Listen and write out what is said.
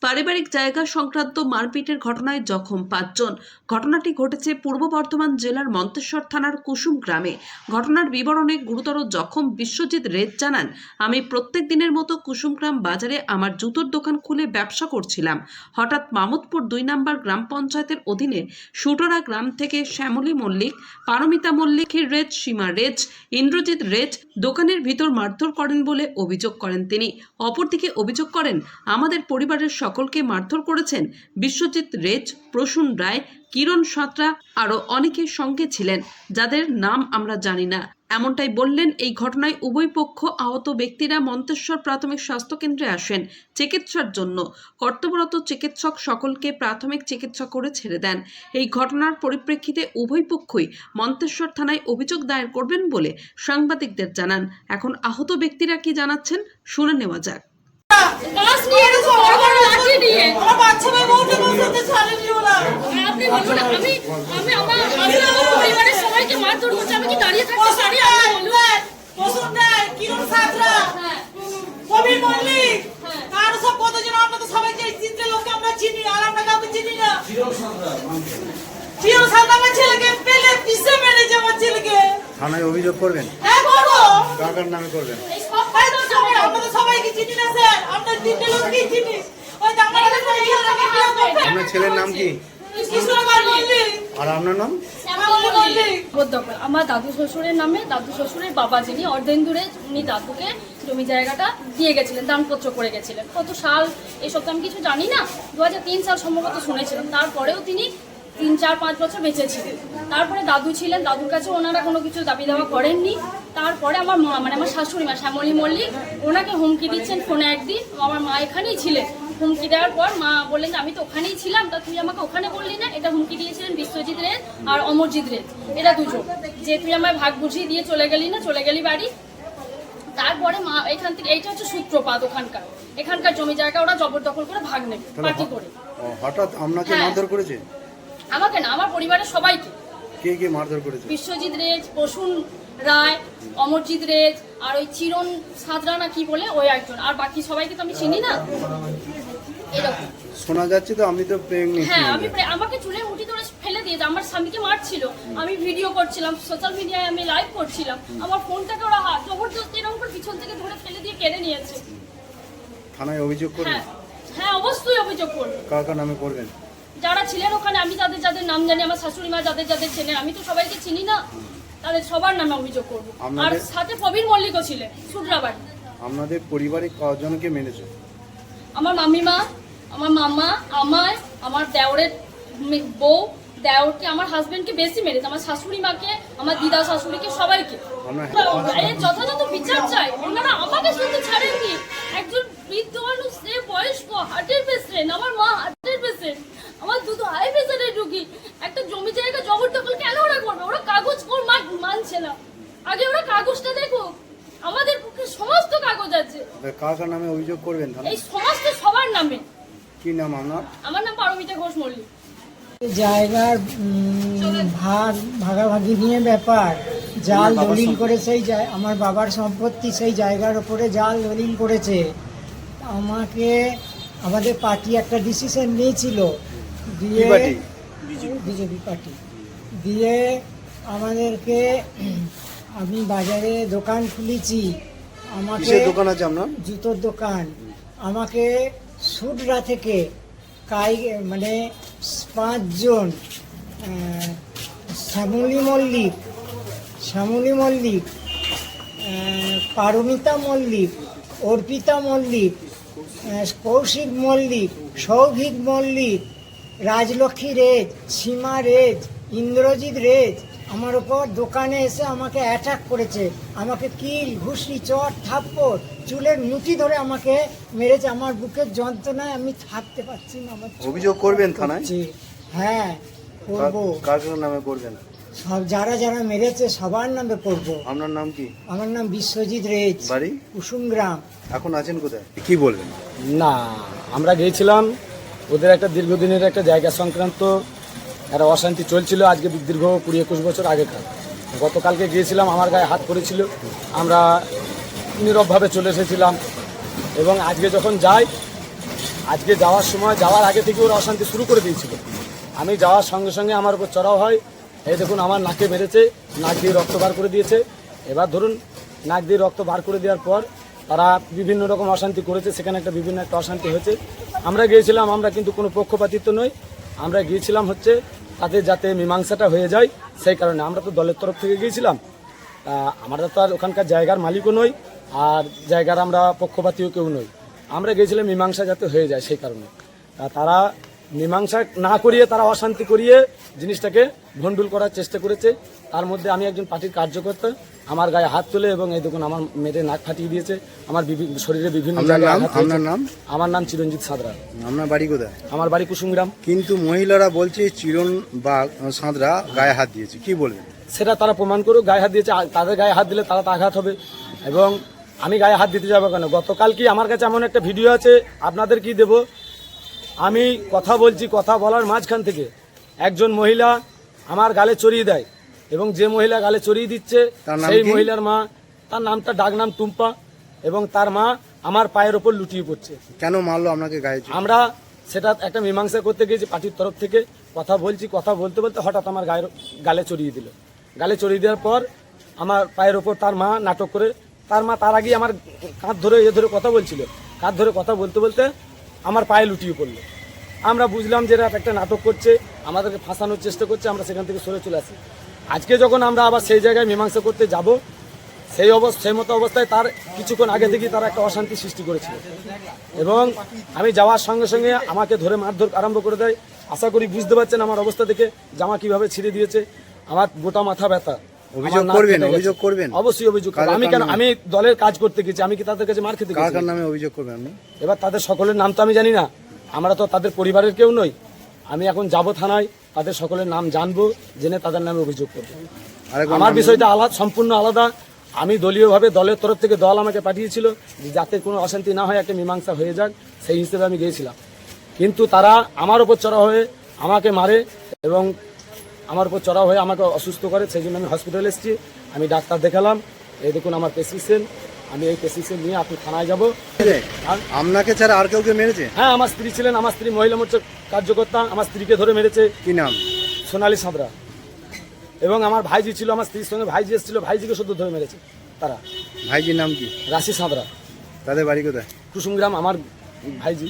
পারিবারিক জায়গা সংক্রান্ত মারপিটের ঘটনায় জখম ৫ জন। ঘটনাটি ঘটেছে পূর্ব বর্ধমান জেলার মন্তেশ্বর থানার কুসুম গ্রামে। ঘটনার বিবরণে গুরুতর জখম বিশ্বজিৎ রেজ জানান, আমি প্রত্যেক দিনের মতো কুসুমগ্রাম বাজারে আমার জুতোর দোকান খুলে ব্যবসা করছিলাম। হঠাৎ মামুদপুর ২ নম্বর গ্রাম পঞ্চায়েতের অধীনে সুটরা গ্রাম থেকে শ্যামলী মল্লিক, পারমিতা মল্লিক, রেজ, সীমা রেজ, ইন্দ্রজিৎ রেজ দোকানের ভিতর মারধর করেন বলে অভিযোগ করেন তিনি। অপরদিকে অভিযোগ করেন, আমাদের পরিবারের সকলকে মারধর করেছেন বিশ্বজিৎ রেজ, প্রসূন রায়, কিরণ সাঁতরা, আরও অনেকের সঙ্গে ছিলেন, যাদের নাম আমরা জানি না। এমনটাই বললেন। এই ঘটনায় উভয় পক্ষ আহত ব্যক্তিরা মন্তেশ্বর প্রাথমিক স্বাস্থ্য কেন্দ্রে আসেন চিকিৎসার জন্য। কর্তব্যরত চিকিৎসক সকলকে প্রাথমিক চিকিৎসা করে ছেড়ে দেন। এই ঘটনার পরিপ্রেক্ষিতে উভয় পক্ষই মন্তেশ্বর থানায় অভিযোগ দায়ের করবেন বলে সাংবাদিকদের জানান। এখন আহত ব্যক্তিরা কি জানাচ্ছেন শুনে নেওয়া যাক। থানায় অভিযোগ করবেন? কার নামে করবেন? আপনার ছেলের নাম কি আর আপনার নাম? আমার দাদু শ্বশুরের নামে, দাদু শ্বশুরের বাবা যিনি অর্ধেন্দুরে, উনি দাদুকে জমি জায়গাটা দিয়ে গেছিলেন, দানপত্র করে গেছিলেন। কত সাল এসব তো আমি কিছু জানি না, 2003 সাল সম্ভবত শুনেছিলাম। তারপরেও তিনি 3, 4, 5 বছর বেঁচে ছিলেন। তারপরে দাদু ছিলেন, দাদুর কাছে ওনারা কোনো কিছু দাবি দাওয়া করেননি। তারপরে আমার মা, মানে আমার শাশুড়ি মা শ্যামলী মল্লিক, ওনাকে হুমকি দিচ্ছেন ফোনে একদিন। আমার মা এখানেই ছিলেন। হুমকি দেওয়ার পর মা বললেন যে আমি তো ওখানেই ছিলাম, তা তুই আমাকে ওখানে বললি না। এটা হুমকি দিয়েছিলেন বিশ্বজিৎ রেজ আর অমরজিৎ রেজ, এরা দুজন, যে তুই আমায় ভাগ বুঝিয়ে দিয়ে চলে গেলি না, চলে গেলি বাড়ি। তারপরে মা এখান থেকে, এইটা হচ্ছে সূত্রপাত, এখানকার জমি জায়গা ওরা জবরদখল করে ভাগ নেবে পার্টি করে। হঠাৎ আপনাকে মারধর করেছে? আমাকে না, আমার পরিবারের সবাইকে। কে কে মারধর করেছে? বিশ্বজিৎ রেজ, প্রসূন রায়, অমরজিৎ রেজ, আর ওই চিরণ সাঁতরা না কি বলে ওই একজন, আর বাকি সবাইকে তো আমি চিনি না। এরকম শোনা যাচ্ছে তো আপনি তো প্রেগনেন্ট। হ্যাঁ, আমাকে চুলের মুঠি ধরে ফেলে দিয়েছে। আমার স্বামীকে মারছিল, আমি ভিডিও করছিলাম, সোশ্যাল মিডিয়ায় আমি লাইভ করছিলাম। আমার ফোনটাকে ওরা জবরদস্তি এরকম করে পিছন থেকে ধরে ফেলে দিয়ে কেড়ে নিয়েছে। থানায় অভিযোগ করবেন? হ্যাঁ, অবশ্যই অভিযোগ করব। কার নামে করবেন? যারা ছিলেন ওখানে, আমি যাদের নাম জানি, আমার শাশুড়ি মা যাদের ছিলেন, আমি তো সবাইকে চিনি না, তাদের সবার নামে অভিযোগ করব। আর সাথে প্রবীণ মল্লিকও ছিলেন, সুদ্রাবাড়ি। আপনাদের পরিবারে কজনকে মেরেছে? আমার মামিমা, আমার মামা, আমার দেওরের বউ, দেওরকে, আমার হাজবেন্ডকে বেশি মেরেছে, আমার শাশুড়ি মাকে, আমার দিদা শাশুড়িকে, সবাইকে। যথাযথ বিচার চাই। ওনারা আমাকে শুধু ছাড়েননি, একজন বৃদ্ধ মানুষ, সে বয়স্ক, হার্টের পেশেন্ট, আমার মা হার্টের পেশেন্ট, আমার দুটো হাই প্রেশারের রোগী। একটা জমি জায়গা জবরদখল কেন ওরা করবে? ওরা কাগজ মানছে না। আগে ওরা কাগজটা দেখো, আমাদের পক্ষে সমস্ত কাগজ আছে। কার নামে অভিযোগ করবেন? এই সমস্ত সবার নামে। কি নাম আপনার? আমার নাম পারমিতা ঘোষ মল্লিক। জায়গার ভাগাভাগি নিয়ে ব্যাপার, জাল দলিল করে আমার বাবার সম্পত্তি সেই জায়গার উপরে জাল দলিল করেছে। আমাদের পার্টি একটা ডিসিশন নিয়েছিল, দিয়ে বিজেপি পার্টি দিয়ে আমাদেরকে, আমি বাজারে দোকান খুলেছি, আমাকে দোকান আছে আপনার? জুতোর দোকান। আমাকে সুটরা থেকে মানে 5 জন, শ্যামলী মল্লিক, পারমিতা মল্লিক, অর্পিতা মল্লিক, কৌশিক মল্লিক, সৌভিক মল্লিক, রাজলক্ষ্মী রেজ, সীমা রেজ, ইন্দ্রজিৎ রেজ আমার ওপর দোকানে এসে আমাকে অ্যাটাক করেছে। আমাকে কিল, ঘুষি, চট, থাপ্পড়, চুলের মুঠি ধরে আমাকে মেরেছে। আমার বুকের যন্ত্রণায় আমি থাকতে পারছি না। অভিযোগ করবেন থানায়? হ্যাঁ, করবো। কার নামে করবেন? সব যারা মেরেছে সবার নামে করব। আপনার নাম কি? আমার নাম বিশ্বজিৎ রেজ, বাড়ি কুসুম গ্রাম। এখন আছেন কোথায়, কি বলবেন? না, আমরা গিয়েছিলাম, ওদের একটা দীর্ঘদিনের একটা জায়গা সংক্রান্ত একটা অশান্তি চলছিল। আজকে দীর্ঘ 20-21 বছর আগেকার। গতকালকে গিয়েছিলাম, আমার গায়ে হাত পড়েছিল, আমরা নীরবভাবে চলে এসেছিলাম। এবং আজকে যখন যাই, আজকে যাওয়ার আগে থেকে ওরা অশান্তি শুরু করে দিয়েছিল। আমি যাওয়ার সঙ্গে সঙ্গে আমার উপর চড়াও হয়। এই দেখুন আমার নাকে মেরেছে, নাক দিয়ে রক্ত বার করে দিয়েছে। এবার ধরুন নাক দিয়ে রক্ত বার করে দেওয়ার পর তারা বিভিন্ন রকম অশান্তি করেছে, সেখানে বিভিন্ন একটা অশান্তি হয়েছে। আমরা গিয়েছিলাম, আমরা কিন্তু কোনো পক্ষপাতিত্ব নই, আমরা গিয়েছিলাম হচ্ছে তাদের যাতে মীমাংসাটা হয়ে যায় সেই কারণে। আমরা তো দলের তরফ থেকে গিয়েছিলাম, আমরা তো আর ওখানকার জায়গার মালিকও নই, আর জায়গার আমরা পক্ষপাতীয় কেউ নই। আমরা গিয়েছিলাম মীমাংসা যাতে হয়ে যায় সেই কারণে। তারা মীমাংসা না করিয়ে তারা অশান্তি করিয়ে জিনিসটাকে ভণ্ডুল করার চেষ্টা করেছে। তার মধ্যে আমি একজন পার্টির কার্যকর্তা, আমার গায়ে হাত তুলে এবং এই দেখুন আমার মেরে নাক ফাটিয়ে দিয়েছে, আমার শরীরে বিভিন্ন জায়গায় আঘাত হয়েছে। আপনার নাম? আমার নাম চিরঞ্জিত সাঁতরা। আপনার বাড়ি কোথায়? আমার বাড়ি কুসুমগ্রাম। কিন্তু মহিলারা বলছে চিরন বা সাঁতরা গায়ে হাত দিয়েছে, কি বলবেন? সেটা তারা প্রমাণ করুক, গায়ে হাত দিয়েছে। তাদের গায়ে হাত দিলে তারা তো আঘাত হবে, এবং আমি গায়ে হাত দিতে যাবো কেন? গতকাল কি আমার কাছে এমন একটা ভিডিও আছে, আপনাদের কি দেব, আমি কথা বলছি, কথা বলার মাঝখান থেকে একজন মহিলা আমার গালে চড়িয়ে দেয়, এবং যে মহিলা গালে চড়িয়ে দিচ্ছে তার নাম সেই কি? মহিলার মা, তার নামটা ডাকনাম টুম্পা, এবং তার মা আমার পায়ের ওপর লুটিয়ে পড়ছে। কেন মারলো আপনাকে গায়ে? আমরা সেটা একটা মীমাংসা করতে গিয়েছি পার্টির তরফ থেকে, কথা বলছি, কথা বলতে বলতে হঠাৎ আমার গালে চড়িয়ে দিল। গালে চড়িয়ে দেওয়ার পর আমার পায়ের ওপর তার মা নাটক করে, তার মা তার আগে আমার কাঁধ ধরে কথা বলছিল, কাঁধ ধরে কথা বলতে বলতে আমার পায়ে লুটিয়ে পড়লো। আমরা বুঝলাম যে এরা একটা নাটক করছে, আমাদেরকে ফাঁসানোর চেষ্টা করছে, আমরা সেখান থেকে সরে চলে আসি। আজকে যখন আমরা আবার সেই জায়গায় মীমাংসা করতে যাব, সেই মতো অবস্থায় তার কিছুক্ষণ আগে থেকেই তারা একটা অশান্তি সৃষ্টি করেছিল, এবং আমি যাওয়ার সঙ্গে সঙ্গে আমাকে ধরে মারধর আরম্ভ করে দেয়। আশা করি বুঝতে পারছেন আমার অবস্থা দেখে, জামা কিভাবে ছিঁড়ে দিয়েছে, আমার গোটা মাথা ব্যথা। অভিযোগ আমার নাক করবেন? কেটে গেছে। অভিযোগ করবেন? অবশ্যই অভিযোগ করব। আমি কেন? আমি দলের কাজ করতে গেছি, আমি কি তাদের কাছে মার খেতে কার গেছি? কার নামে অভিযোগ করবেন আপনি? এবার তাদের সকলের নাম তো আমি জানি না, আমরা তো তাদের পরিবারের কেউ নই। আমি এখন যাব থানায়, তাদের সকলের নাম জানবো, জেনে তাদের নামে অভিযোগ করবো। আরেকবার আমার নাম বিষয়টা আলাদা, সম্পূর্ণ আলাদা। আমি দলীয়ভাবে দলের তরফ থেকে দল আমাকে পাঠিয়েছিল যে যাতে কোনো অশান্তি না হয়, একটা মীমাংসা হয়ে যাক, সেই হিসেবে আমি গিয়েছিলাম। কিন্তু তারা আমার উপর চড়া হয়ে আমাকে মারে, এবং আমার উপর চড়া হয়ে আমাকে অসুস্থ করে। সেই জন্য আমি হসপিটালে এসেছি, আমি ডাক্তার দেখালাম। এই দেখুন আমার প্রেসক্রিপশন, আমি এই প্রেসক্রিপশন নিয়ে আপনি থানায় যাব। আপনাকে ছাড়া আর কেউ মেরেছে? হ্যাঁ, আমার স্ত্রী ছিলেন, আমার স্ত্রী মহিলা মোর্চার কার্যকর্তা, আমার স্ত্রীকে ধরে মেরেছে। কি নাম? সোনালী সাঁতরা। এবং আমার ভাইজি ছিল, আমার স্ত্রীর সঙ্গে ভাইজি এসেছিল, ভাইজিকে শুধু ধরে মেরেছে তারা। ভাইজির নাম কি? রাশি সাঁতরা। তাদের বাড়ি কোথায়? কুসুমগ্রাম আমার ভাইজি।